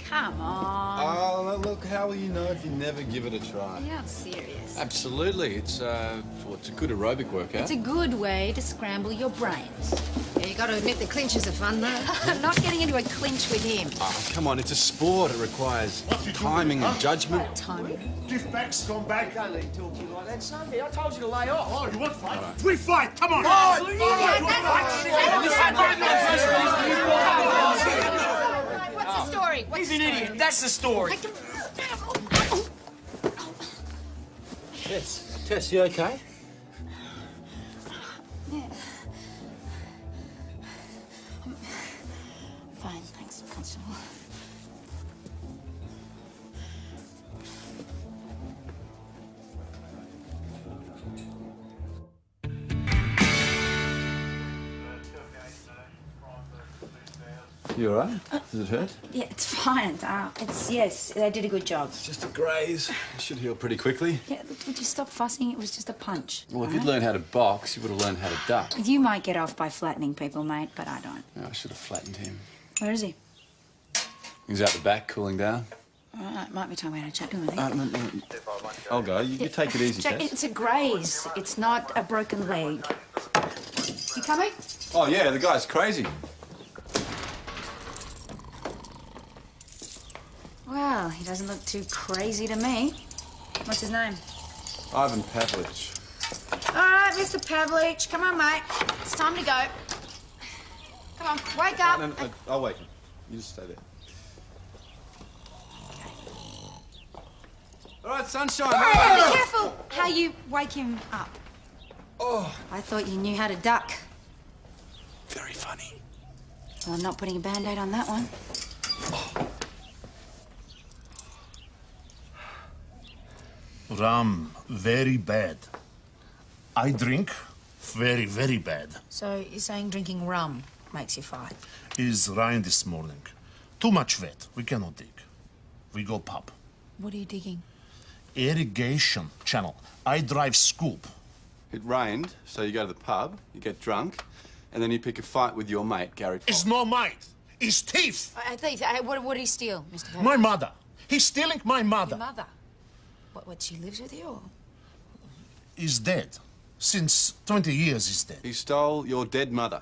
Come on. Oh, look, how will you know if you never give it a try? You're not serious. Absolutely. It's a good aerobic workout. It's a good way to scramble your brains. Yeah, you got to admit the clinches are fun, though. I'm not getting into a clinch with him. Oh, come on, it's a sport. It requires timing and judgment. Timing. Give back's gone back. I can't let you talk to you like that, Sunday. I told you to lay off. Oh, you want to fight? Right. We fight! Come on! What's the story? He's an idiot. That's the story. Tess, you okay? Yeah. Fine, thanks, Constable. You all right? Does it hurt? Yeah, it's fine. Yes, they did a good job. It's just a graze. It should heal pretty quickly. Yeah, would you stop fussing? It was just a punch. Well, if you'd learned how to box, you would have learned how to duck. You might get off by flattening people, mate, but I don't. Yeah, I should have flattened him. Where is he? He's out the back, cooling down. All right, might be time we had a chat to him, I think. No. I'll go. You take it easy, Jack, Tess. it's a graze. It's not a broken leg. You coming? Oh, yeah, the guy's crazy. Well, he doesn't look too crazy to me. What's his name? Ivan Pavlich. All right, Mr. Pavlich. Come on, mate. It's time to go. Come on, wake up. No, I'll wake him. You just stay there. All right, sunshine. Hey, be careful how you wake him up. Oh. I thought you knew how to duck. Very funny. Well, I'm not putting a Band-Aid on that one. Rum, very bad. I drink, very, very bad. So you're saying drinking rum makes you fight? Is rain this morning. Too much wet. We cannot dig. We go pub. What are you digging? Irrigation channel. I drive scoop. It rained, so you go to the pub, you get drunk, and then you pick a fight with your mate, Gary Fox. It's no mate. It's thief. I think. What did he steal, Mr. Pavlich? My mother. He's stealing my mother. Your mother? What, she lives with you, or? He's dead. Since 20 years he's dead. He stole your dead mother.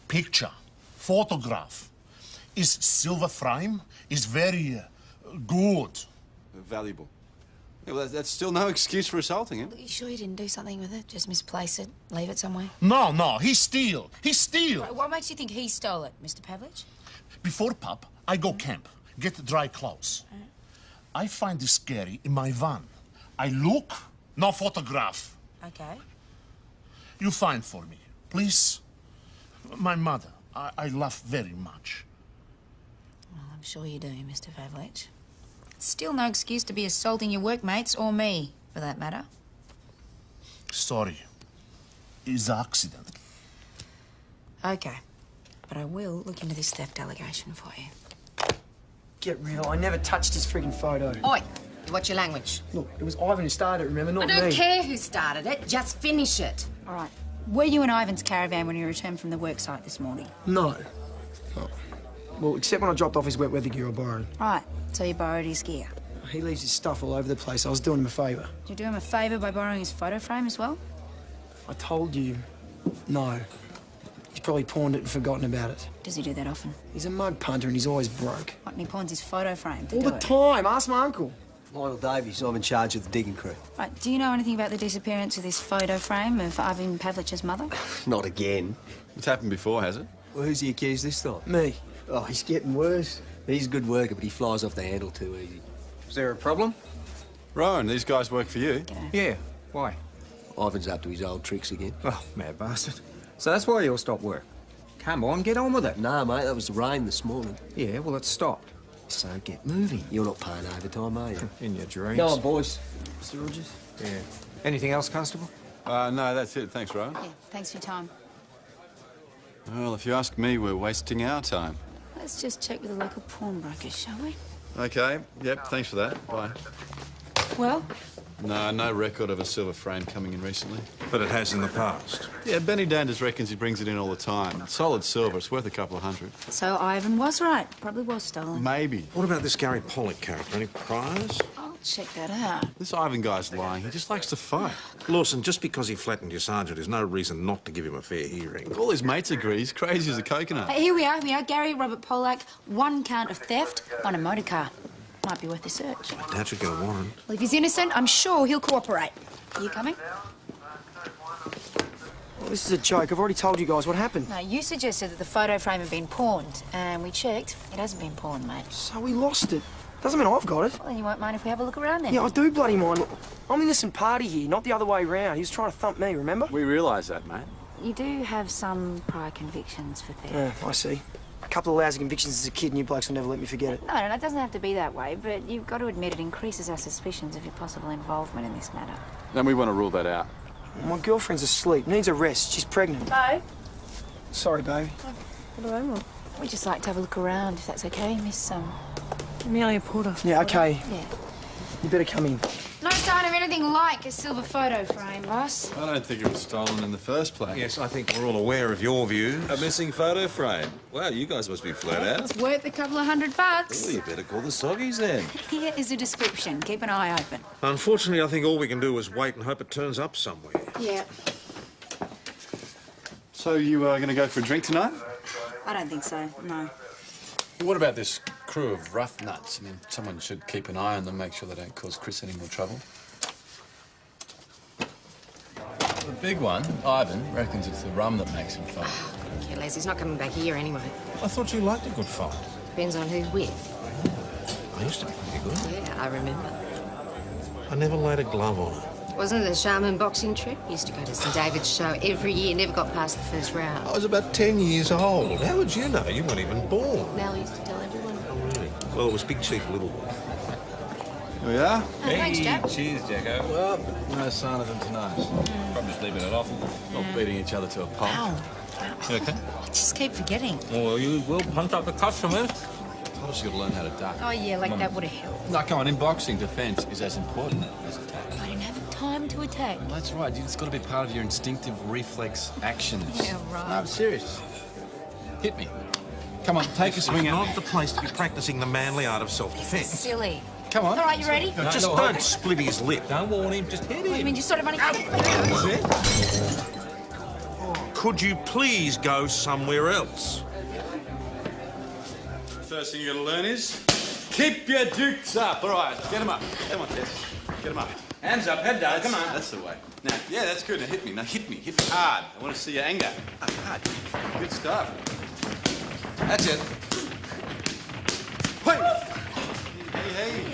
Picture, photograph. Is silver frame. Is very good. Valuable. Yeah, well, that's still no excuse for assaulting him. Are you sure you didn't do something with it? Just misplace it? Leave it somewhere? No, he steal. He steal. What makes you think he stole it, Mr. Pavlich? Before pub, I go camp, get dry clothes. I find this Gary in my van. I look, no photograph. Okay. You find for me, please. My mother, I love very much. Well, I'm sure you do, Mr. Pavlich. Still no excuse to be assaulting your workmates, or me, for that matter. Sorry. It's an accident. Okay. But I will look into this theft allegation for you. Get real. I never touched his friggin' photo. Oi! What's your language? Look, it was Ivan who started it, remember? Not I don't me. care who started it. Just finish it. All right. Were you in Ivan's caravan when you returned from the work site this morning? No. Oh. Well, except when I dropped off his wet weather gear I borrowed. Right. So you borrowed his gear. He leaves his stuff all over the place. I was doing him a favour. Did you do him a favour by borrowing his photo frame as well? I told you. No. He's probably pawned it and forgotten about it. Does he do that often? He's a mug punter and he's always broke. What, and he pawns his photo frame to All do the it? time. Ask my uncle. Lionel Davies, I'm in charge of the digging crew. Right, do you know anything about the disappearance of this photo frame of Ivan Pavlich's mother? Not again. It's happened before, has it? Well, who's he accused this time? Me. Oh, he's getting worse. He's a good worker, but he flies off the handle too easy. Is there a problem? Rowan, these guys work for you. Yeah. Why? Ivan's up to his old tricks again. Oh, mad bastard. So that's why you'll stop work. Come on, get on with it. No, mate, that was the rain this morning. Yeah, well, it's stopped. So get moving. You're not paying overtime, are you? In your dreams. Go on, boys. Mr. Rogers? Yeah. Anything else, Constable? No, that's it. Thanks, Rowan. Yeah, thanks for your time. Well, if you ask me, we're wasting our time. Let's just check with the local pawnbrokers, shall we? Okay. Yep, thanks for that. Bye. Well, No, no record of a silver frame coming in recently. But it has in the past. Yeah, Benny Danders reckons he brings it in all the time. Solid silver, it's worth a couple of hundred. So Ivan was right. Probably was stolen. Maybe. What about this Gary Pollock character? Any priors? I'll check that out. This Ivan guy's lying. He just likes to fight. Lawson, just because he flattened your sergeant is no reason not to give him a fair hearing. All his mates agree he's crazy as a coconut. Here we are. Gary Robert Pollack, 1 count of theft on a motor car. Might be worth a search. Dad should get a warrant. Well, if he's innocent, I'm sure he'll cooperate. Are you coming? Well, this is a joke. I've already told you guys what happened. No, you suggested that the photo frame had been pawned, and we checked. It hasn't been pawned, mate. So we lost it. Doesn't mean I've got it. Well, then you won't mind if we have a look around then? Yeah, I do bloody mind. Look, I'm the innocent party here, not the other way round. He was trying to thump me, remember? We realise that, mate. You do have some prior convictions for theft. Yeah, I see. A couple of lousy convictions as a kid, and you blokes will never let me forget it. No, it doesn't have to be that way, but you've got to admit it increases our suspicions of your possible involvement in this matter. Then we want to rule that out. My girlfriend's asleep, needs a rest. She's pregnant. Bo? Sorry, baby. What do I want? We'd just like to have a look around, if that's okay, Miss, Amelia Porter. Yeah, okay. Yeah. You better come in. No sign of anything like a silver photo frame, boss. I don't think it was stolen in the first place. Yes, I think we're all aware of your views. A missing photo frame. Wow, you guys must be flat out. It's worth a couple of $100. Well, you better call the soggies then. Here is a description. Keep an eye open. Unfortunately, I think all we can do is wait and hope it turns up somewhere. Yeah. So you are going to go for a drink tonight? I don't think so, no. What about this crew of rough nuts? I mean, someone should keep an eye on them, make sure they don't cause Chris any more trouble. The big one, Ivan, reckons it's the rum that makes him fight. Okay, Les, he's not coming back here anyway. I thought you liked a good fight. Depends on who's with. I used to be pretty good. Yeah, I remember. I never laid a glove on her. Wasn't it a Shaman boxing trip? Used to go to St David's show every year, never got past the first round. I was about 10 years old. How would you know? You weren't even born. Mel used to tell everyone. Oh, really? Well, it was Big Chief Little. Here we are. Thanks, Jack. Cheers, Jacko. Well, no sign of them tonight. Probably just leaving it off. Not beating each other to a pulp. Ow. You okay? I just keep forgetting. Well, you will punch up the customers. Told us you got to learn how to duck. Oh, yeah, like that would have helped. No, come on. In boxing, defence is as important as attack. I didn't have time to attack. Well, that's right. It's got to be part of your instinctive reflex actions. Yeah, right. No, I'm serious. Hit me. Come on, take a swing at me. Not the place to be practicing the manly art of self-defence. Silly. Come on. All right, you ready? No, just don't split his lip. Don't warn him, just hit him. I mean, you sort of only... Could you please go somewhere else? First thing you got to learn is keep your dukes up. All right, get them up. Come on, Tess. Get them up. Hands up, head down, come on. That's the way. Now, yeah, that's good. Now hit me. Now hit me. Hit me hard. I want to see your anger. Hard. Good stuff. That's it. Hey.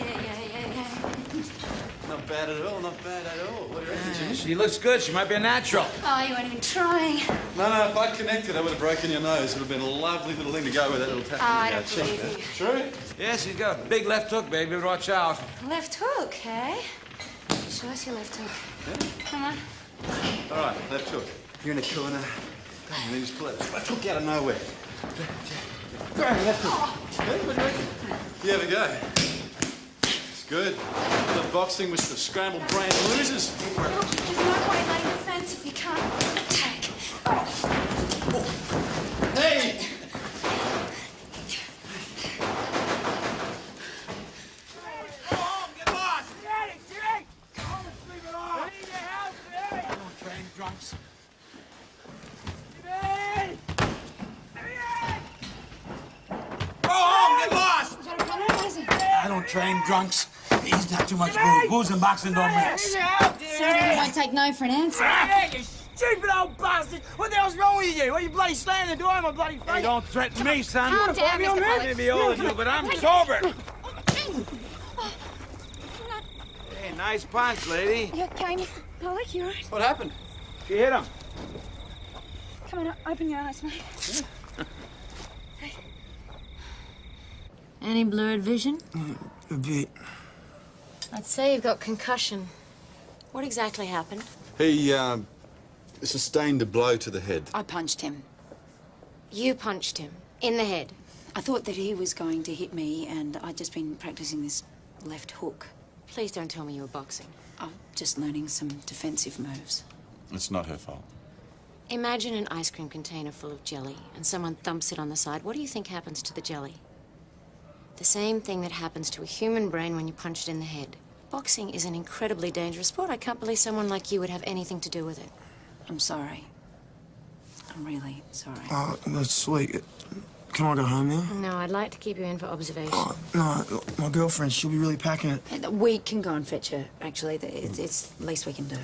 Not bad at all. Not bad at all. What do you reckon, Jimmy? She looks good, she might be a natural. Oh, you weren't even trying. No, if I'd connected, I would have broken your nose. It would have been a lovely little thing to go with that little tap. I don't believe you. True? Yes, she's got a big left hook, baby. Watch out. Left hook, eh? Show us your left hook. Yeah. Come on. All right, left hook. You're in a corner. And then just pull it. Left hook out of nowhere. Go ahead, left hook. Yeah, what do you reckon? You have a go. It's good. The boxing with the scrambled brain losers. There's no point in laying defense if you can't attack. Hey! I don't train drunks. He's not too much booze. Booze and boxing don't mix. I won't take no for an answer. Hey, you stupid old bastard! What the hell's wrong with you? Why you bloody slamming the door on my bloody face? Hey, don't threaten me, son. Calm down, Mr. Pollock. I may be older than you, but I'm sober. Hey, nice punch, lady. You okay, Mr. Pollock? You all right? What happened? She hit him. Come on, open your eyes, mate. Any blurred vision? A bit. I'd say you've got concussion. What exactly happened? He, sustained a blow to the head. I punched him. You punched him in the head. I thought that he was going to hit me, and I'd just been practicing this left hook. Please don't tell me you were boxing. I'm just learning some defensive moves. It's not her fault. Imagine an ice cream container full of jelly and someone thumps it on the side. What do you think happens to the jelly? The same thing that happens to a human brain when you punch it in the head. Boxing is an incredibly dangerous sport. I can't believe someone like you would have anything to do with it. I'm sorry. I'm really sorry. Oh, that's sweet. Can I go home now? No, I'd like to keep you in for observation. Oh, no, my girlfriend, she'll be really packing it. We can go and fetch her, actually. It's the least we can do.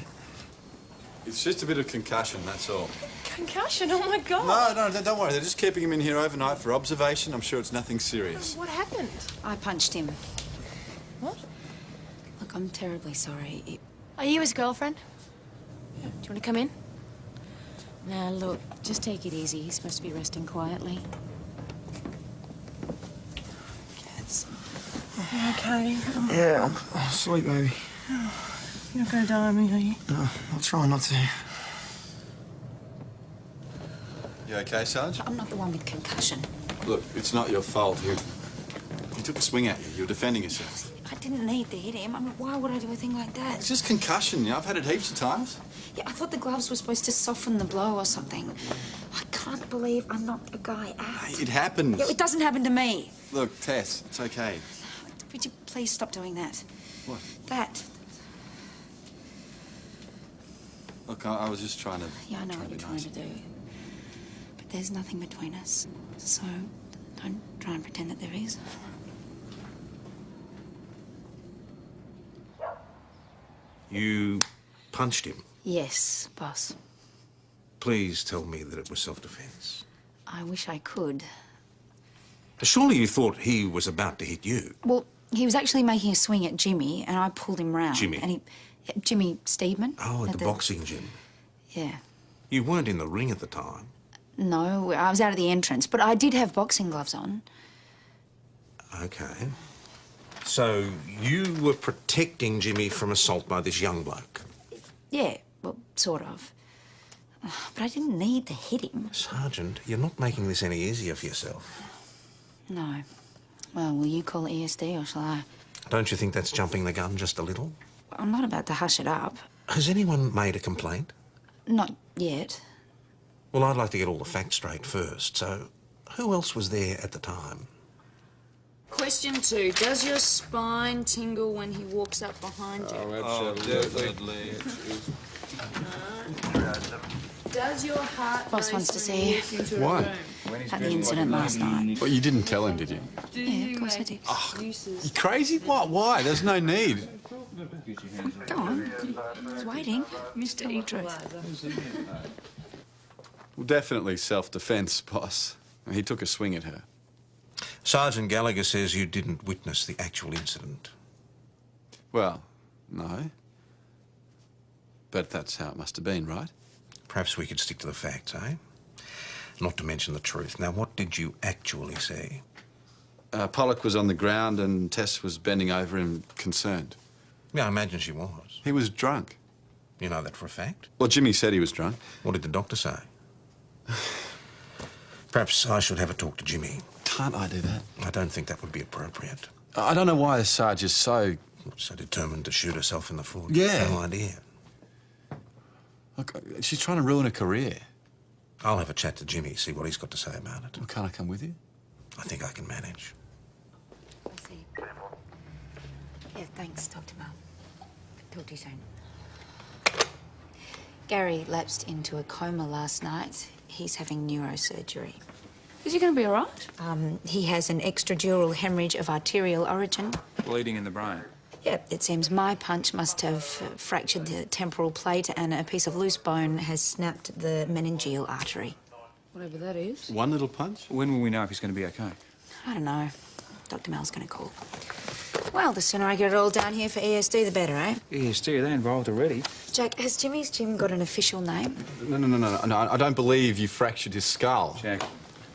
It's just a bit of concussion, that's all. Concussion? Oh, my God. No, don't worry. They're just keeping him in here overnight for observation. I'm sure it's nothing serious. What happened? I punched him. What? Look, I'm terribly sorry. Are you his girlfriend? Yeah. Do you want to come in? Now, look, just take it easy. He's supposed to be resting quietly. Cats. You okay? Yeah, I'm sweet, baby. You're not going to die on me, are you? No, I'll try not to. You okay, Sarge? I'm not the one with concussion. Look, it's not your fault. He took a swing at you. You were defending yourself. I didn't need to hit him. I mean, why would I do a thing like that? It's just concussion, you know. I've had it heaps of times. Yeah, I thought the gloves were supposed to soften the blow or something. I can't believe I knocked a guy out. Hey, it happens. Yeah, it doesn't happen to me. Look, Tess, it's okay. Would you please stop doing that? What? That. Look, I was just trying to... Yeah, I know what you're trying to do. But there's nothing between us. So don't try and pretend that there is. You punched him. Yes, boss. Please tell me that it was self-defense. I wish I could. Surely you thought he was about to hit you. Well, he was actually making a swing at Jimmy, and I pulled him round. Jimmy? And Jimmy Steedman. Oh, at the boxing gym. Yeah. You weren't in the ring at the time. No, I was out of the entrance, but I did have boxing gloves on. Okay. So you were protecting Jimmy from assault by this young bloke? Yeah, well, sort of. But I didn't need to hit him. Sergeant, you're not making this any easier for yourself. No. Well, will you call it ESD or shall I? Don't you think that's jumping the gun just a little? I'm not about to hush it up. Has anyone made a complaint? Not yet. Well, I'd like to get all the facts straight first. So, who else was there at the time? Question 2. Does your spine tingle when he walks up behind you? Oh, definitely. Does your heart Boss race wants to when see you you. walk into a Why? room? At the incident last night. Well, you didn't tell him, did you? Do Yeah, you of course I make did. excuses? You crazy? What? Why? There's no need. Go on. He's waiting. Mr. Eatres. Well, definitely self-defense, boss. He took a swing at her. Sergeant Gallagher says you didn't witness the actual incident. Well, no. But that's how it must have been, right? Perhaps we could stick to the facts, eh? Not to mention the truth. Now, what did you actually see? Pollock was on the ground and Tess was bending over him, concerned. Yeah, I imagine she was. He was drunk. You know that for a fact? Well, Jimmy said he was drunk. What did the doctor say? Perhaps I should have a talk to Jimmy. Can't I do that? I don't think that would be appropriate. I don't know why the Sarge is so determined to shoot herself in the foot. Yeah. No idea. Look, she's trying to ruin a career. I'll have a chat to Jimmy, see what he's got to say about it. Well, can't I come with you? I think I can manage. I see. Yeah, thanks, Dr. Mel. Talk to you soon. Gary lapsed into a coma last night. He's having neurosurgery. Is he going to be all right? He has an extradural hemorrhage of arterial origin. Bleeding in the brain. Yeah, it seems my punch must have fractured the temporal plate and a piece of loose bone has snapped the meningeal artery. Whatever that is. One little punch? When will we know if he's going to be okay? I don't know. Dr. Mel's going to call. Well, the sooner I get it all down here for ESD, the better, eh? ESD, are they involved already? Jack, has Jimmy's gym got an official name? No. I don't believe you fractured his skull. Jack,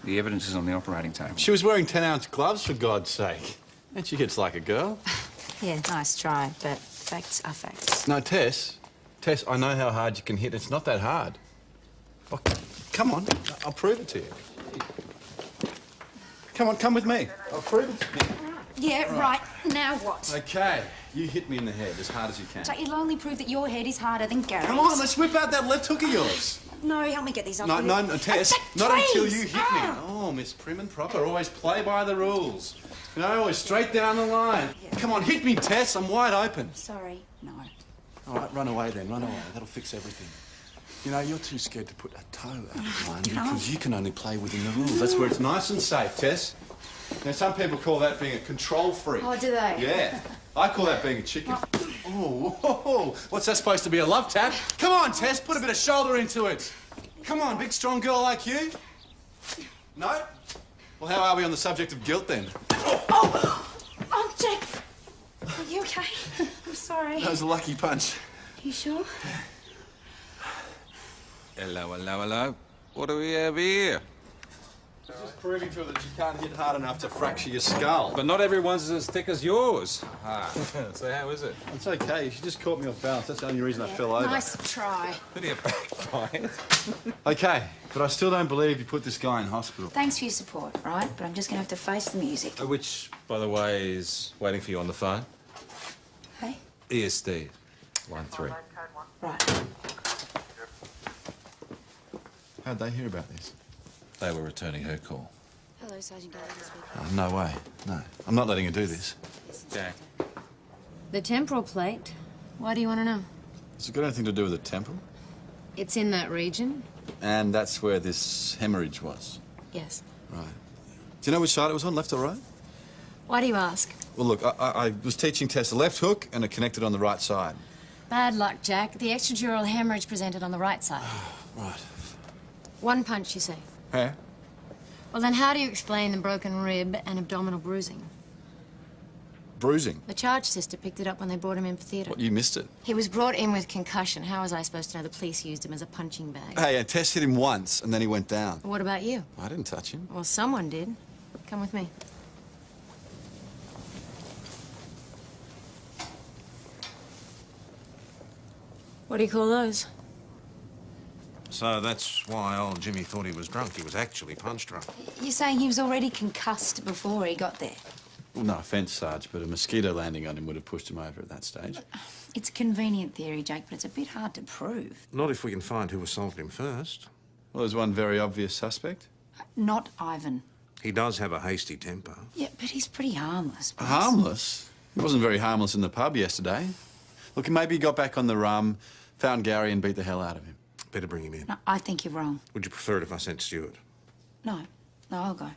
the evidence is on the operating table. She was wearing 10-ounce gloves, for God's sake. And she hits like a girl. Yeah, nice try, but facts are facts. No, Tess, I know how hard you can hit. It's not that hard. Oh, come on, I'll prove it to you. Come on, come with me. I'll prove it to you. Yeah, right. Now what? Okay, You hit me in the head as hard as you can. Jack, it'll only prove that your head is harder than Gary's. Come on, let's whip out that left hook of yours. No, help me get these off. No, with no, it. no, Tess. Jack, Not until please. you hit me. Oh, Miss Prim and Proper. Always play by the rules. You know, always straight down the line. Yeah. Come on, hit me, Tess. I'm wide open. Sorry, no. All right, run away then. Run away. That'll fix everything. You know, you're too scared to put a toe out of line because you can only play within the rules. That's where it's nice and safe, Tess. Now, some people call that being a control freak. Oh, do they? Yeah. I call that being a chicken. Oh, whoa. What's that supposed to be, a love tap? Come on, Tess, put a bit of shoulder into it. Come on, big, strong girl like you. No? Well, how are we on the subject of guilt, then? Oh, Jack. Are you okay? I'm sorry. That was a lucky punch. You sure? Hello, hello, hello. What do we have here? Just proving to her that you can't hit hard enough to fracture your skull. But not everyone's as thick as yours. Ah, so how is it? It's okay. She just caught me off balance. That's the only reason I fell over. Nice try. Plenty of backfire. Okay, but I still don't believe you put this guy in hospital. Thanks for your support, right? But I'm just going to have to face the music. Which, by the way, is waiting for you on the phone. Hey? ESD, 1-3. Right. How'd they hear about this? They were returning her call. Hello, Sergeant Gallagher speaking. Oh, no way. No. I'm not letting her do this. Jack. The temporal plate. Why do you want to know? Has it got anything to do with the temple? It's in that region. And that's where this hemorrhage was. Yes. Right. Do you know which side it was on, left or right? Why do you ask? Well, look, I was teaching Tess a left hook and it connected on the right side. Bad luck, Jack. The extradural hemorrhage presented on the right side. Right. One punch, you say? Hey? Well, then how do you explain the broken rib and abdominal bruising? Bruising? The charge sister picked it up when they brought him in for theatre. What, you missed it? He was brought in with concussion. How was I supposed to know the police used him as a punching bag? Hey, and Tess hit him once and then he went down. What about you? I didn't touch him. Well, someone did. Come with me. What do you call those? So that's why old Jimmy thought he was drunk. He was actually punch drunk. You're saying he was already concussed before he got there? Well, no offence, Sarge, but a mosquito landing on him would have pushed him over at that stage. It's a convenient theory, Jake, but it's a bit hard to prove. Not if we can find who assaulted him first. Well, there's one very obvious suspect. Not Ivan. He does have a hasty temper. Yeah, but he's pretty harmless. Boss. Harmless? He wasn't very harmless in the pub yesterday. Look, maybe he got back on the rum, found Gary and beat the hell out of him. Better bring him in. No, I think you're wrong. Would you prefer it if I sent Stuart? No, I'll go.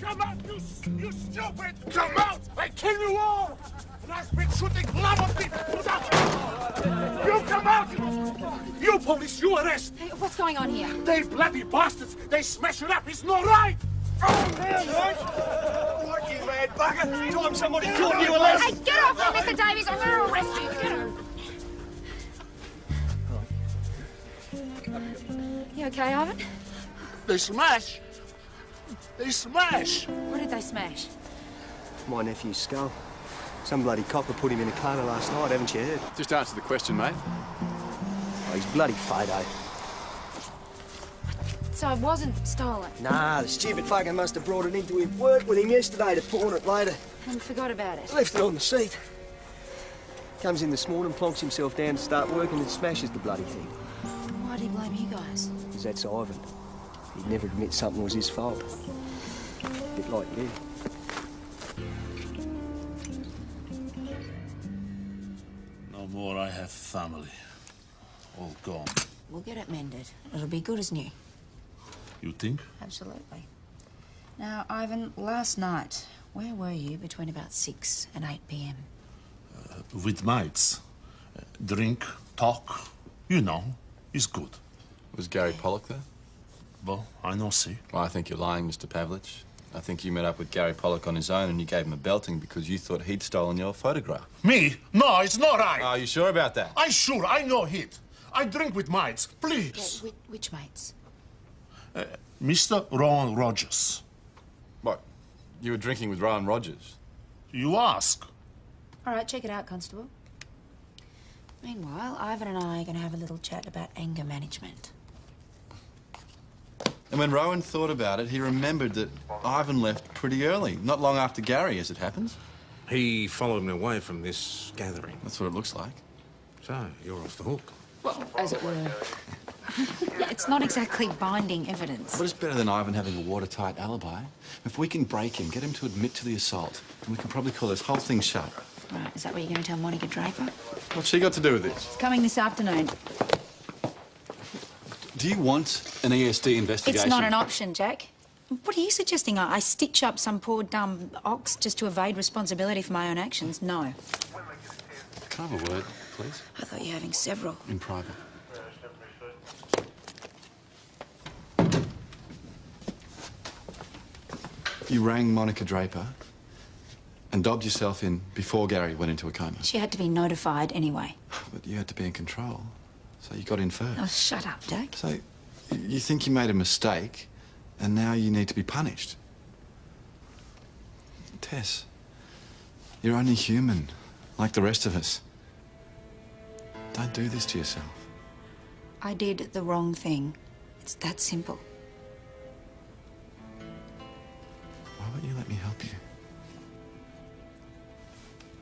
Come out, you stupid! Come out! I kill you all! And I've been shooting love of people! You come out! You police, you arrest! Hey, what's going on here? They bloody bastards! They smash it up! It's not right! Oh, man, right? What, you mad bugger? Time somebody taught you a lesson! Hey, get off me, Mr. Davies! I'm going to arrest you! Get off. You okay, Ivan? They smash! They smash! What did they smash? My nephew's skull. Some bloody copper put him in a coma last night, haven't you heard? Just answer the question, mate. Oh, he's bloody Fado. So it wasn't stolen? Nah, the stupid fucker must have brought it into his work with him yesterday to pawn it later. And forgot about it? Left it on the seat. Comes in this morning, plonks himself down to start working and smashes the bloody thing. Why'd he blame you guys? Because that's Ivan. He'd never admit something was his fault. A bit like you. No more I have family. All gone. We'll get it mended. It'll be good as new. You think? Absolutely. Now, Ivan, last night, where were you between about 6 and 8 p.m.? With mates. Drink, talk. You know, it's good. Was Gary Pollock there? Well, I know, see. Well, I think you're lying, Mr. Pavlich. I think you met up with Gary Pollock on his own and you gave him a belting because you thought he'd stolen your photograph. Me? No, it's not right. Are you sure about that? I sure, I know it. I drink with mates, please. Yeah, which mates? Mr. Rowan Rogers. What? You were drinking with Rowan Rogers? You ask. All right, check it out, Constable. Meanwhile, Ivan and I are going to have a little chat about anger management. And when Rowan thought about it, he remembered that Ivan left pretty early, not long after Gary, as it happens. He followed me away from this gathering. That's what it looks like. So, you're off the hook. Well, as it were. Yeah, it's not exactly binding evidence. But it's better than Ivan having a watertight alibi. If we can break him, get him to admit to the assault, then we can probably call this whole thing shut. Right, is that what you're going to tell Monica Draper? What's she got to do with this? It's coming this afternoon. Do you want an ESD investigation? It's not an option, Jack. What are you suggesting? I stitch up some poor dumb ox just to evade responsibility for my own actions? No. Can I have a word, please? I thought you were having several. In private. You rang Monica Draper and dobbed yourself in before Gary went into a coma. She had to be notified anyway. But you had to be in control, so you got in first. Oh, shut up, Jack. So you think you made a mistake, and now you need to be punished. Tess, you're only human, like the rest of us. Don't do this to yourself. I did the wrong thing. It's that simple. Why won't you let me help you?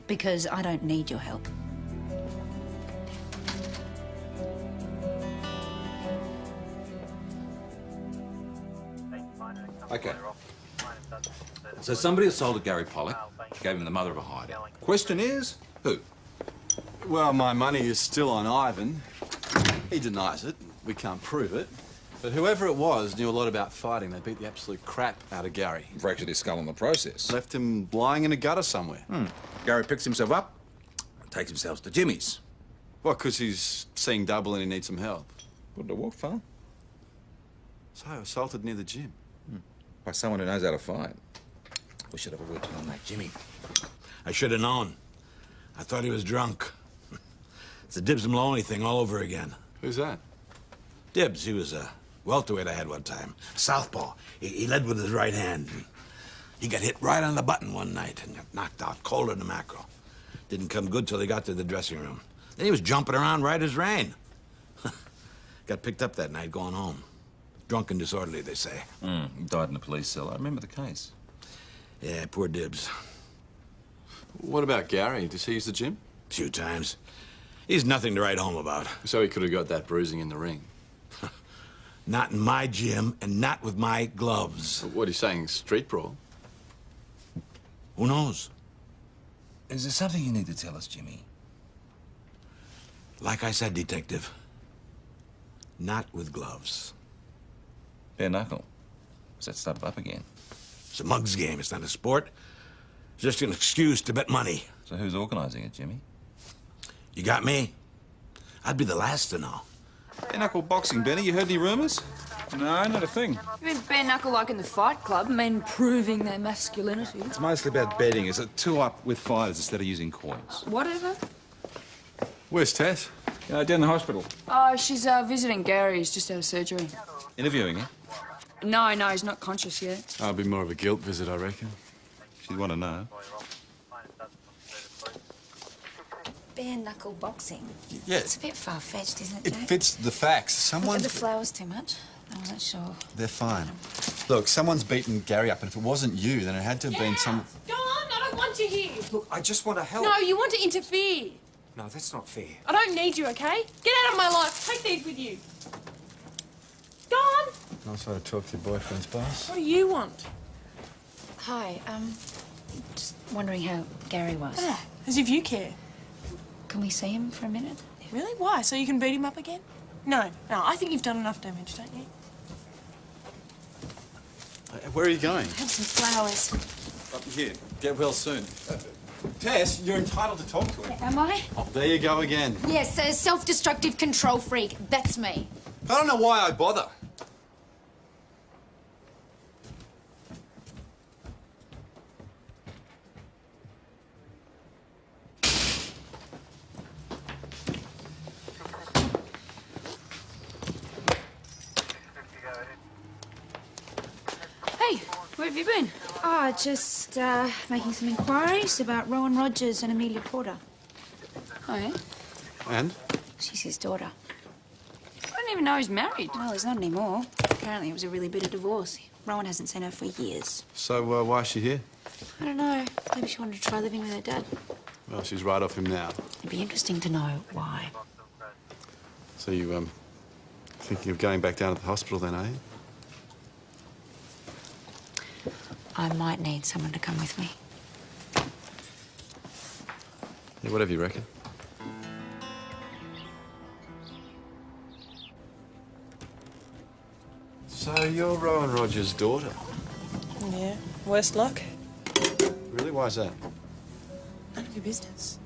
Because I don't need your help. Okay. So somebody assaulted Gary Pollock, gave him the mother of a hideout. Question is, who? Well, my money is still on Ivan. He denies it. We can't prove it. But whoever it was knew a lot about fighting. They beat the absolute crap out of Gary. Fractured his skull in the process. Left him lying in a gutter somewhere. Gary picks himself up and takes himself to Jimmy's. What, because he's seeing double and he needs some help? Wouldn't have walked far. So, assaulted near the gym. By someone who knows how to fight. We should have a word on that, Jimmy. I should have known. I thought he was drunk. It's the Dibs and Maloney thing all over again. Who's that? Dibs, he was a welterweight I had one time. Southpaw. He led with his right hand. He got hit right on the button one night and got knocked out colder than mackerel. Didn't come good till he got to the dressing room. Then he was jumping around right as rain. Got picked up that night going home. Drunk and disorderly, they say. He died in a police cell. I remember the case. Yeah, poor Dibs. What about Gary? Does he use the gym? A few times. He's nothing to write home about. So he could have got that bruising in the ring. Not in my gym and not with my gloves. What are you saying, street brawl? Who knows? Is there something you need to tell us, Jimmy? Like I said, Detective. Not with gloves. Bare knuckle. Is that started up again? It's a mug's game. It's not a sport. It's just an excuse to bet money. So who's organising it, Jimmy? You got me? I'd be the last to know. Bare knuckle boxing, Benny. You heard any rumours? No, not a thing. You mean bare knuckle like in the Fight Club, men proving their masculinity? It's mostly about betting. Is it two up with fighters instead of using coins? Whatever. Where's Tess? Down the hospital. Oh, she's visiting Gary. He's just out of surgery. Interviewing him? No, he's not conscious yet. I'll be more of a guilt visit, I reckon. She'd want to know. Bare knuckle boxing. Yeah. It's a bit far-fetched, isn't it, It Jack? fits the facts. Look Someone's... at the flowers too much. I wasn't sure. They're fine. Look, someone's beaten Gary up, and if it wasn't you, then it had to have been some... Go on, I don't want you here. Look, I just want to help. No, you want to interfere. No, that's not fair. I don't need you, okay? Get out of my life. Take these with you. Go on. Nice way to talk to your boyfriend's boss. What do you want? Hi, just wondering how Gary was. As if you care. Can we see him for a minute? Really? Why? So you can beat him up again? No, I think you've done enough damage, don't you? Where are you going? Have some flowers. Up here. Get well soon. Tess, you're entitled to talk to him. Am I? Oh, there you go again. Yes, a self-destructive control freak. That's me. I don't know why I bother. Hey, where have you been? Oh, just making some inquiries about Rowan Rogers and Amelia Porter. Oh, yeah? And? She's his daughter. I didn't even know he's married. Well, he's not anymore. Apparently it was a really bitter divorce. Rowan hasn't seen her for years. So, why is she here? I don't know. Maybe she wanted to try living with her dad. Well, she's right off him now. It'd be interesting to know why. So you, thinking of going back down to the hospital then, are you? I might need someone to come with me. Yeah, whatever you reckon. So you're Rowan Rogers' daughter? Yeah. Worst luck. Really? Why's that? None of your business.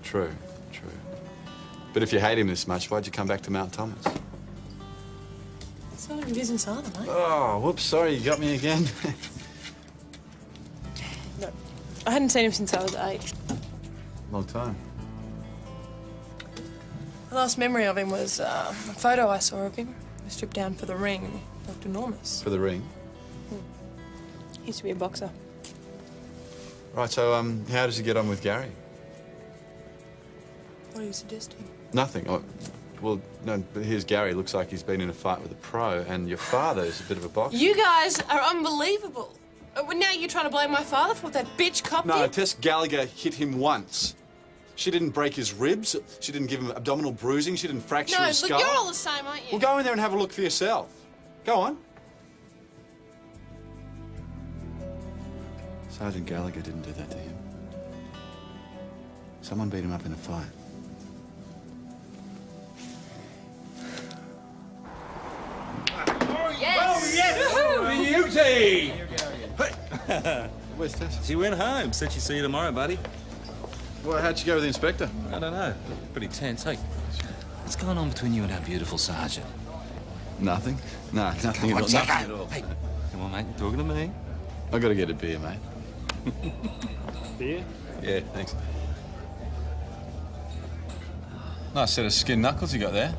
True, true. But if you hate him this much, why'd you come back to Mount Thomas? It's none of your business either, mate. Oh, whoops, sorry, you got me again. No. I hadn't seen him since I was 8. Long time. The last memory of him was a photo I saw of him. He was stripped down for the ring and he looked enormous. For the ring? He used to be a boxer. Right, so, how does he get on with Gary? What are you suggesting? Nothing. Oh, well, no, but here's Gary. Looks like he's been in a fight with a pro, and your father is a bit of a boxer. You guys are unbelievable. Well, now you're trying to blame my father for what that bitch cop No, did? Tess Gallagher hit him once. She didn't break his ribs. She didn't give him abdominal bruising. She didn't fracture No, his look, skull. you're all the same, aren't you? Well, go in there and have a look for yourself. Go on. Sergeant Gallagher didn't do that to him. Someone beat him up in a fight. Beauty! Where's Tess? She went home. Said she'd see you tomorrow, buddy. Well, how'd you go with the inspector? I don't know. Pretty tense. Hey, what's going on between you and our beautiful sergeant? Nothing. No, nothing Come at on, all. Jacko. Nothing at all. Hey, come on, mate. You're talking to me. I gotta get a beer, mate. Beer? Yeah, thanks. Nice set of skin knuckles you got there.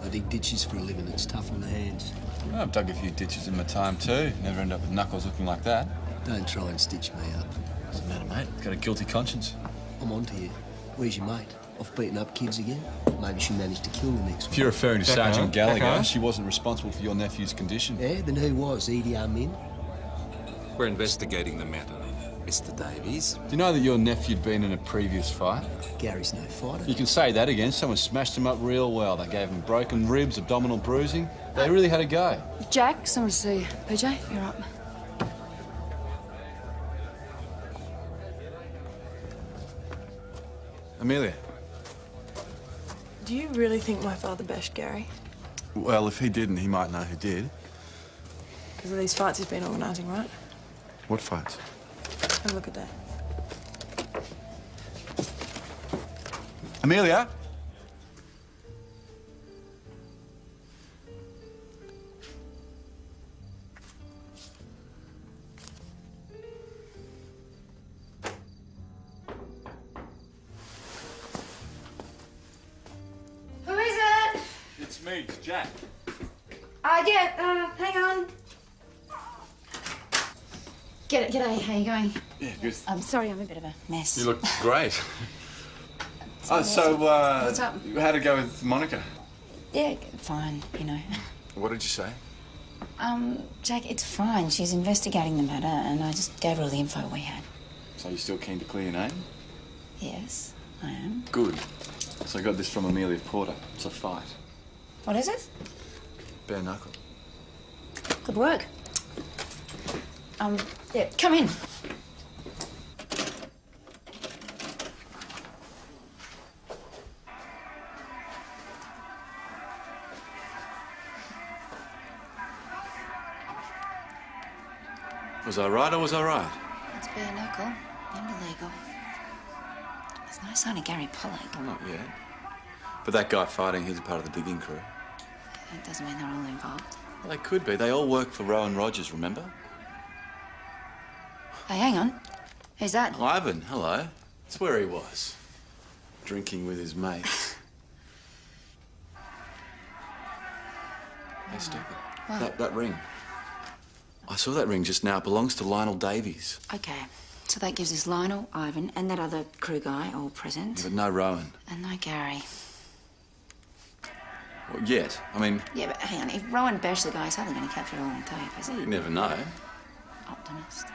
I dig ditches for a living. It's tough on the hands. Well, I've dug a few ditches in my time too. Never end up with knuckles looking like that. Don't try and stitch me up. What's the matter, mate? Got a guilty conscience. I'm on to you. Where's your mate? Off beating up kids again? Maybe she managed to kill the next one. If you're referring to Sergeant Gallagher, Becca? she wasn't responsible for your nephew's condition. Yeah, then who was? Idi Amin? We're investigating the matter, Mr. Davies. Do you know that your nephew'd been in a previous fight? Gary's no fighter. You can say that again. Someone smashed him up real well. They gave him broken ribs, abdominal bruising. They really had a go. Jack, someone to see you. PJ, you're up. Amelia. Do you really think my father bashed Gary? Well, if he didn't, he might know who did. Because of these fights he's been organising, right? What fights? Have a look at that. Amelia? Who is it? It's me, it's Jack. Hang on. G'day, how you going? Yeah, good. I'm sorry, I'm a bit of a mess. You look great. What's How'd up? it go with Monica? Yeah, fine, you know. What did you say? Jack, it's fine. She's investigating the matter, and I just gave her all the info we had. So you're still keen to clear your name? Yes, I am. Good. So I got this from Amelia Porter. It's a fight. What is it? Bare knuckle. Good work. Yeah, come in. Was I right or was I right? It's bare knuckle and illegal. There's no sign of Gary Pollock. Well, not yet. But that guy fighting, he's a part of the digging crew. That doesn't mean they're all involved. Well, they could be. They all work for Rowan Rogers, remember? Hey, hang on. Who's that? Ivan, hello. That's where he was. Drinking with his mates. Hey, stop it. What? That ring. I saw that ring just now. It belongs to Lionel Davies. Okay, so that gives us Lionel, Ivan, and that other crew guy all present. But no Rowan. And no Gary. Well, yet. I mean, Yeah, but hang on. If Rowan bashed the guy, he's hardly going to capture it all on tape, is he? you never know. Optimist.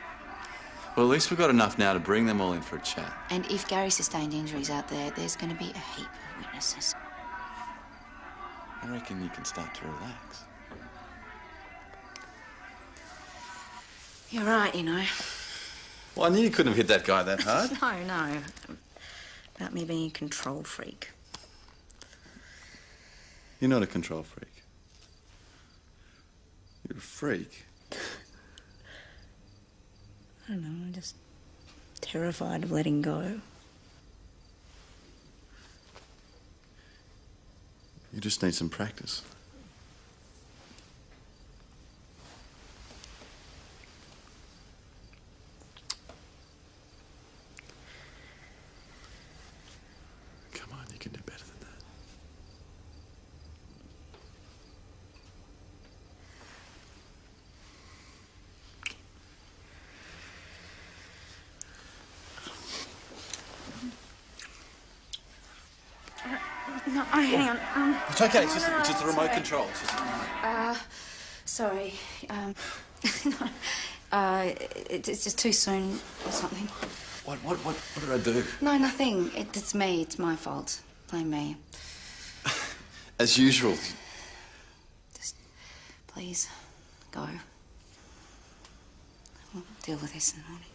Well, at least we've got enough now to bring them all in for a chat. And if Gary sustained injuries out there, there's going to be a heap of witnesses. I reckon you can start to relax. You're right, you know. Well, I knew you couldn't have hit that guy that hard. No. About me being a control freak. You're not a control freak. You're a freak. I don't know, I'm just terrified of letting go. You just need some practice. Come on, you can do better than that. No, hang on. It's okay, it's just the remote control. It's just... Sorry. It's just too soon or something. What did I do? No, nothing. It's me. It's my fault. Blame me. As usual. Just, please, go. We'll deal with this in the morning.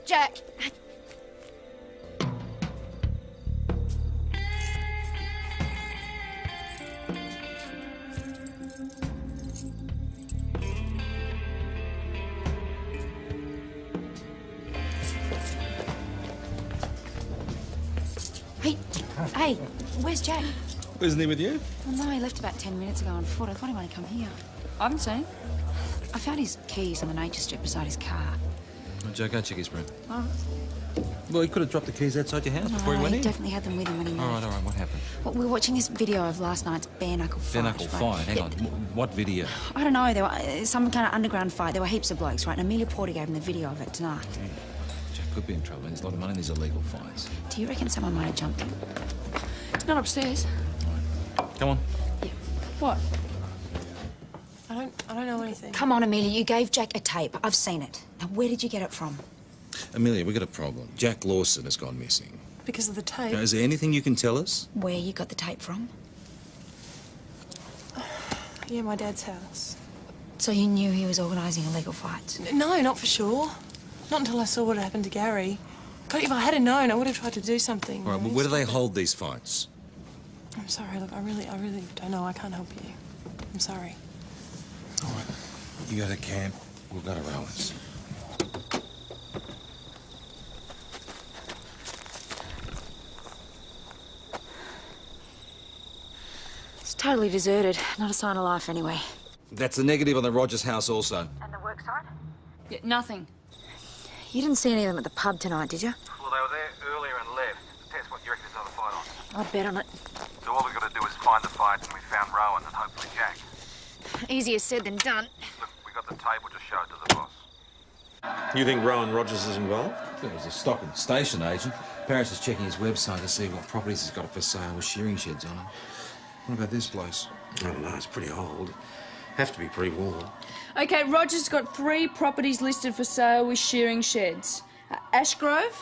Jack! Hey, where's Jack? Isn't he with you? Well, no, he left about 10 minutes ago on foot. I thought he might have come here. I haven't seen him. I found his keys on the nature strip beside his car. Oh, Joe, go check his room. Oh. Well, he could have dropped the keys outside your house before he No, went he in. definitely had them with him when he moved. All right, what happened? Well, we were watching this video of last night's bare-knuckle fight. Bare-knuckle fight? Hang on. What video? I don't know. There were some kind of underground fight. There were heaps of blokes, right? And Amelia Porter gave him the video of it tonight. Jack could be in trouble. There's a lot of money in these illegal fights. Do you reckon someone might have jumped him? He's not upstairs. Come on. What? I don't know anything. Come on, Amelia. You gave Jack a tape. I've seen it. Now, where did you get it from? Amelia, we've got a problem. Jack Lawson has gone missing. Because of the tape. Now, is there anything you can tell us? Where you got the tape from? Yeah, my dad's house. So you knew he was organising illegal fights? No, not for sure. Not until I saw what had happened to Gary. God, if I had known, I would have tried to do something. All right, well, where do they hold these fights? I'm sorry, look, I really don't know. I can't help you. I'm sorry. All right. You go to camp. We'll go to Rowan's. It's totally deserted. Not a sign of life anyway. That's the negative on the Rogers house also. And the work site? Yeah, nothing. You didn't see any of them at the pub tonight, did you? Well, they were there earlier and left. Tess, what do you reckon there's another fight on? I'd bet on it. So all we've got to do is find the fight, and we found Rowan and hopefully Jack. Easier said than done. Look, we got the tape, we'll just show it to the boss. You think Rowan Rogers is involved? Well, he's a stock and station agent. Paris is checking his website to see what properties he's got up for sale with shearing sheds on them. What about this place? I don't know, it's pretty old. Have to be pre-war. Okay, Roger's got 3 properties listed for sale with shearing sheds. Ashgrove?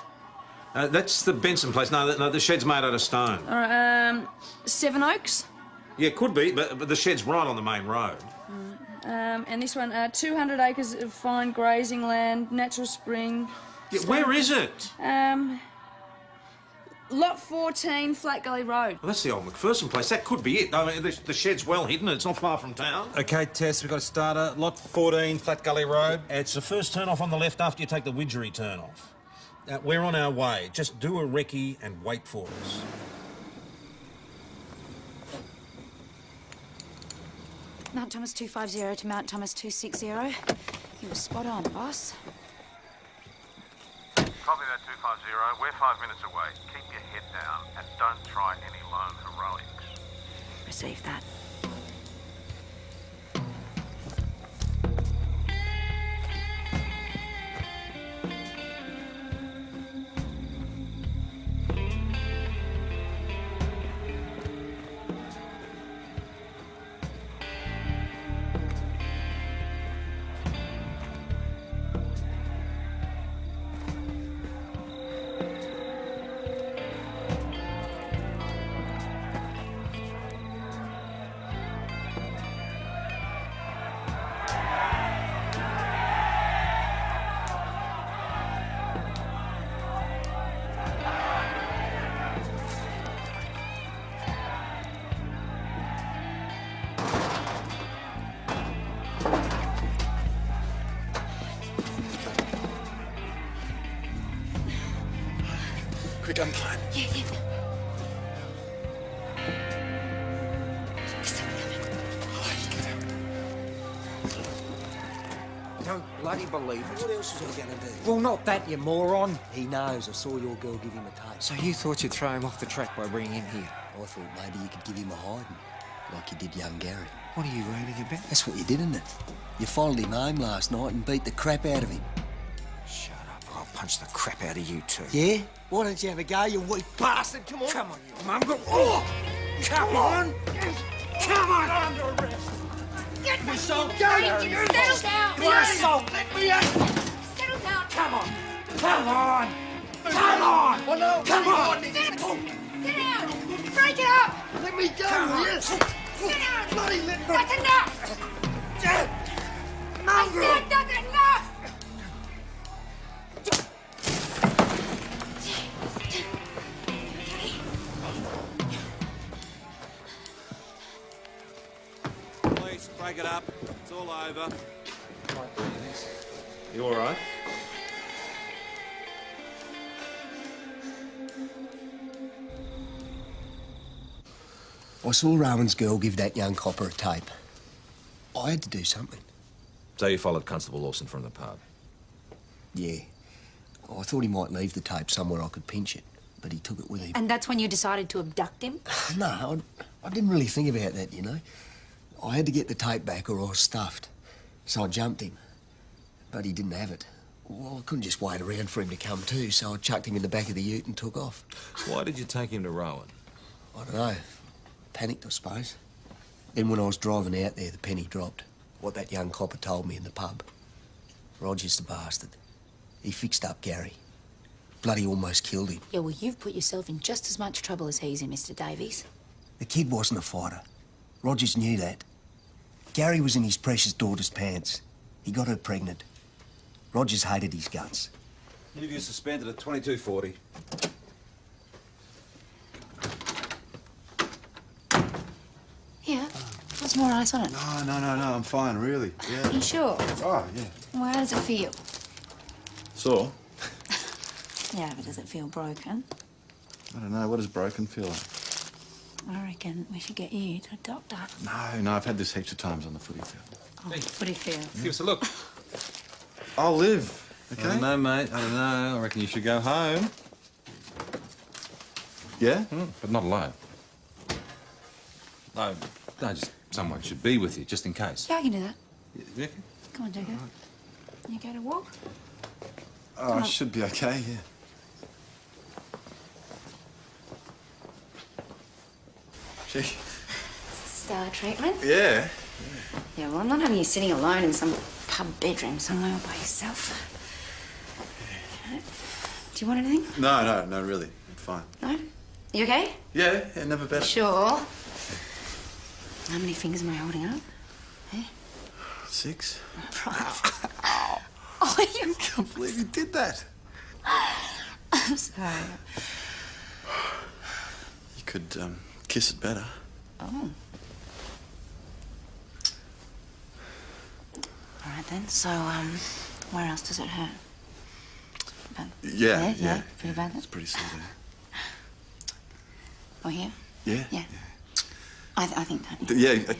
That's the Benson place. No, the shed's made out of stone. All right, Seven Oaks? Yeah, could be, but the shed's right on the main road. And this one, 200 acres of fine grazing land, natural spring. Yeah, where is it? Lot 14, Flat Gully Road. Well, that's the old McPherson place. That could be it. I mean, the shed's well hidden. It's not far from town. Okay, Tess, we've got a starter. Lot 14, Flat Gully Road. It's the first turn off on the left after you take the Widgery turn off. We're on our way. Just do a recce and wait for us. Mount Thomas 250 to Mount Thomas 260. You were spot on, boss. Copy that 250. We're 5 minutes away. Keep your head down and don't try any lone heroics. Receive that. Quick, uncline. Yeah. Don't bloody believe it. What else is he going to do? Well, not that, you moron. He knows. I saw your girl give him a tape. So you thought you'd throw him off the track by bringing him here? I thought maybe you could give him a hiding, like you did young Gary. What are you raving about? That's what you did, isn't it? You followed him home last night and beat the crap out of him. Shut up, or I'll punch the crap out of you too. Yeah? Why don't you have a go, you weak bastard? Come on. Come on, you mongrel. Oh! Come on! Come on! Under arrest! Get me so Settle down! You assault! Let me out! Settle down! Come on! Come on! Come on! Oh, no. Come on! Sit down! Break it up! Let me go, Come will you? Sit down! Bloody let me... That's enough! Mongrel! I said that's enough! Police, break it up. It's all over. You all right? I saw Rowan's girl give that young copper a tape. I had to do something. So you followed Constable Lawson from the pub? Yeah. I thought he might leave the tape somewhere I could pinch it, but he took it with him. And that's when you decided to abduct him? No, I didn't really think about that, you know. I had to get the tape back or I was stuffed. So I jumped him. But he didn't have it. Well, I couldn't just wait around for him to come to, so I chucked him in the back of the ute and took off. Why did you take him to Rowan? I don't know. Panicked, I suppose. Then when I was driving out there, the penny dropped. What that young copper told me in the pub. Roger's the bastard. He fixed up Gary. Bloody almost killed him. Yeah, well, you've put yourself in just as much trouble as he's in, Mr. Davies. The kid wasn't a fighter. Rogers knew that. Gary was in his precious daughter's pants. He got her pregnant. Rogers hated his guts. Interview suspended at 22:40. Yeah. What's more ice on it? No, I'm fine, really. Yeah. You sure? Oh, yeah. Well, how does it feel? Sore? Yeah, but does it feel broken? I don't know. What does broken feel like? I reckon we should get you to a doctor. No, I've had this heaps of times on the footy field. Oh, footy field. Give us a look. I'll live, okay? I don't know, mate. I don't know. I reckon you should go home. Yeah? But not alone. No, just someone should be with you, just in case. Yeah, I can do that. You reckon? Come on, Jacob. You go to walk? Oh, I should be okay, yeah. Gee. Star treatment? Yeah. Yeah, well, I'm not having you sitting alone in some pub bedroom somewhere all by yourself. Do you want anything? No, really. I'm fine. No? You okay? Yeah, never better. Sure. How many fingers am I holding up? Eh? 6. Right. Oh, you... I can't believe you did that. I'm sorry. You could, kiss it better. Oh. All right, then. So, where else does it hurt? Yeah. Pretty bad, then? It's pretty sore there. Oh, here? Yeah? Yeah. I think that. Yeah.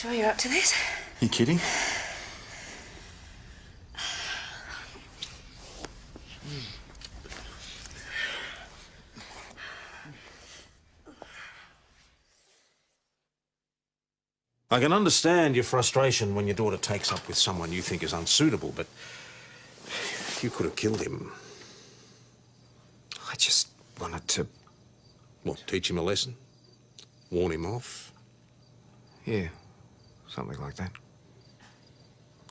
Sure you're up to this? You kidding? I can understand your frustration when your daughter takes up with someone you think is unsuitable, but you could have killed him. I just wanted to... What, teach him a lesson? Warn him off? Yeah, something like that.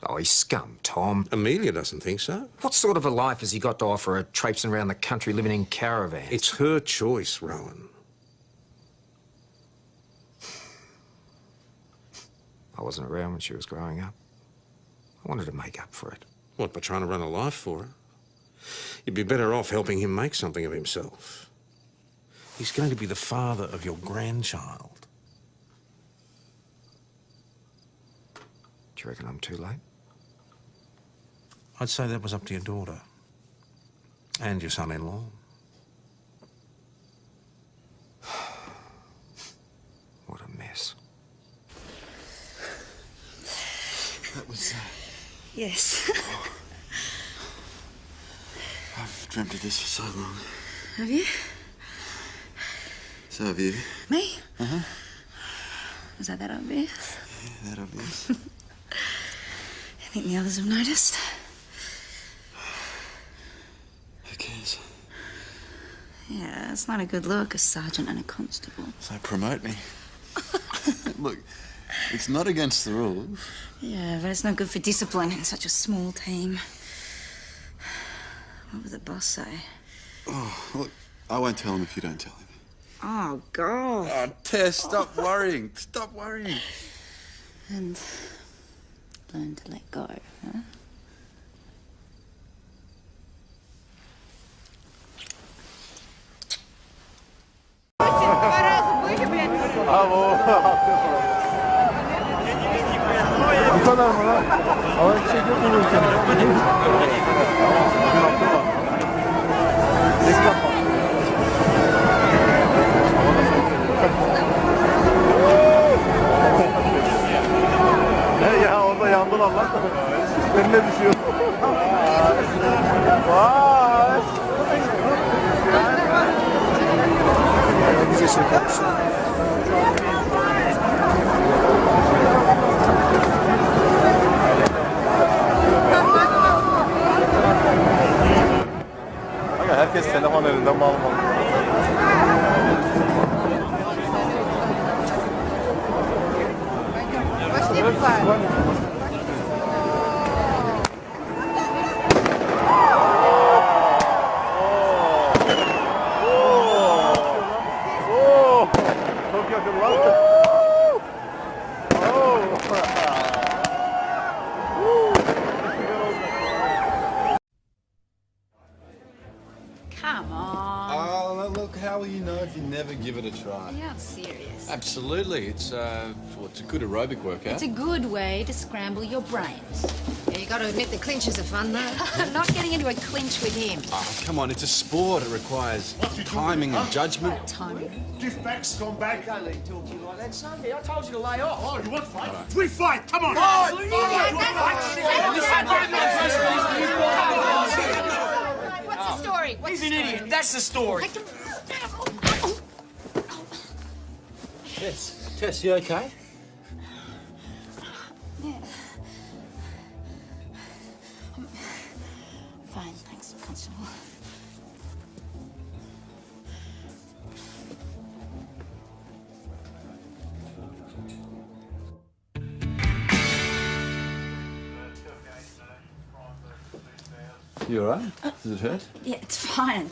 Oh, he's scum, Tom. Amelia doesn't think so. What sort of a life has he got to offer her traipsing around the country living in caravans? It's her choice, Rowan. I wasn't around when she was growing up. I wanted to make up for it. What, by trying to run a life for her? You'd be better off helping him make something of himself. He's going to be the father of your grandchild. Do you reckon I'm too late? I'd say that was up to your daughter. And your son-in-law. What a mess. That was... Yes. I've dreamt of this for so long. Have you? So have you. Me? Uh-huh. Was that obvious? Yeah, that obvious. You think the others have noticed? Who cares? Yeah, it's not a good look, a sergeant and a constable. So promote me. Look, it's not against the rules. Yeah, but it's not good for discipline in such a small team. What would the boss say? Oh, look, I won't tell him if you don't tell him. Oh, God. Oh, Tess, stop worrying. Stop worrying. And learn to let go, huh? Bu kadar mı lan? Hava bir şey yok mu bu ülkede? Ya orada yandılar lan. Üstlerine düşüyor. Vay. Bize şey yapmışsın. Herkes telefon elinden bağlı. Çok yakın lan. Come on. Oh, look, how will you know if you never give it a try? You're not serious. Absolutely. It's a good aerobic workout. It's a good way to scramble your brains. Yeah, you got to admit the clinches are fun, though. I'm not getting into a clinch with him. Oh, come on, it's a sport. It requires timing and judgment. Timing. Give back, scumbag. I can't let you talk to you like that, Sunday. I told you to lay off. Oh, you want fight? We fight! Come on! What's the story? He's an idiot. That's the story. Tess, you okay? Yeah. Fine, thanks, Constable. You all right? Does it hurt? Yeah, it's fine.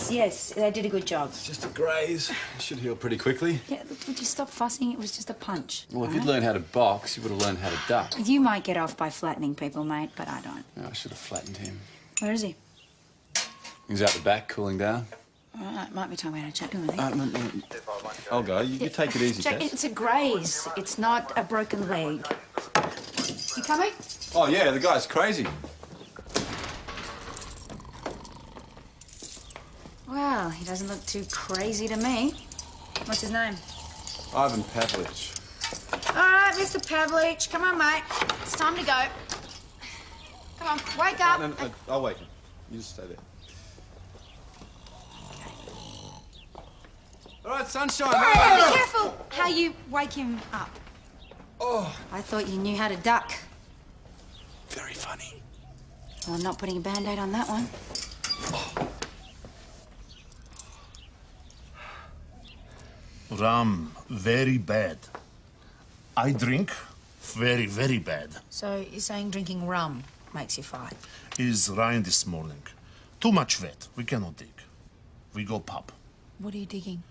Yes, they did a good job. It's just a graze. It should heal pretty quickly. Yeah, look, would you stop fussing? It was just a punch. Well, if you'd learned how to box, you would have learned how to duck. You might get off by flattening people, mate, but I don't. Yeah, I should have flattened him. Where is he? He's out the back, cooling down. All right, might be time we had a chat to him, I think. No. I'll go. You take it easy, Jack, Tess. it's a graze. It's not a broken leg. You coming? Oh, yeah, the guy's crazy. Well, he doesn't look too crazy to me. What's his name? Ivan Pavlich. All right, right, Mr. Pavlich. Come on, mate. It's time to go. Come on, wake up. No, I'll wake him. You just stay there. All right, sunshine. Hey, be careful how you wake him up. Oh. I thought you knew how to duck. Very funny. Well, I'm not putting a Band-Aid on that one. Rum, very bad. I drink, very, very bad. So you're saying drinking rum makes you fight? Is rain this morning. Too much wet. We cannot dig. We go pub. What are you digging?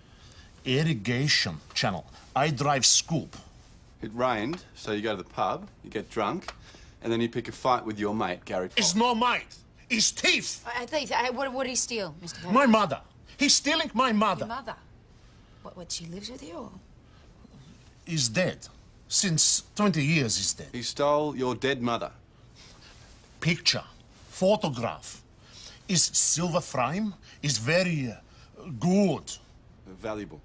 Irrigation channel. I drive scoop. It rained, so you go to the pub, you get drunk, and then you pick a fight with your mate, Gary Pollock. It's no mate. It's thief. Thief. What did he steal, Mr. Pavlich? My mother. He's stealing my mother. Your mother? What, she lives with you, or? He's dead. Since 20 years he's dead. He stole your dead mother. Picture, photograph. Is silver frame. Is very good. Valuable.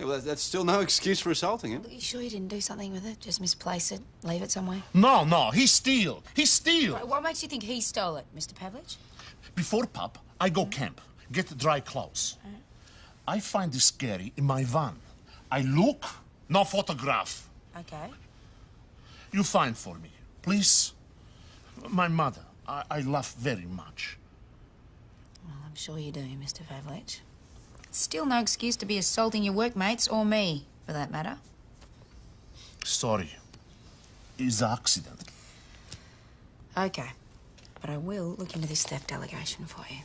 Yeah, well, that's still no excuse for assaulting him. Are you sure you didn't do something with it? Just misplace it? Leave it somewhere? No, he steal. He steal. What makes you think he stole it, Mr. Pavlich? Before pub, I go camp, get dry clothes. I find this Gary in my van. I look, no photograph. Okay. You find for me, please. My mother, I love very much. Well, I'm sure you do, Mr. Pavlich. It's still no excuse to be assaulting your workmates, or me, for that matter. Sorry. It's an accident. Okay. But I will look into this theft allegation for you.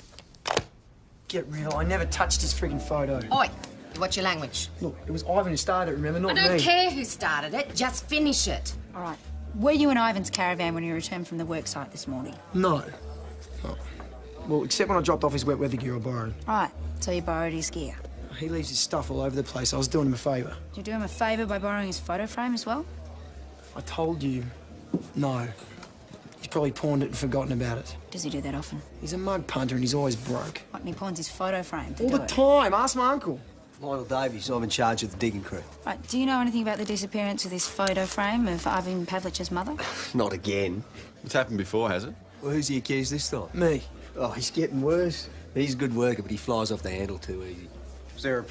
Get real. I never touched his friggin' photo. Oi, what's your language? Look, it was Ivan who started it, remember? Not me. I don't care who started it. Just finish it. All right. Were you in Ivan's caravan when you returned from the work site this morning? No. Oh. Well, except when I dropped off his wet weather gear I borrowed. Right. So you borrowed his gear. He leaves his stuff all over the place. I was doing him a favour. Did you do him a favour by borrowing his photo frame as well? I told you. No. He's probably pawned it and forgotten about it. Does he do that often? He's a mug punter and he's always broke. What, and he pawns his photo frame to All do the it? time. Ask my uncle. Lionel Davies, I'm in charge of the digging crew. Right. Do you know anything about the disappearance of this photo frame of Ivan Pavlich's mother? Not again. It's happened before, has it? Well, who's he accused this time? Me. Oh, he's getting worse. He's a good worker, but he flies off the handle too easy. Is there a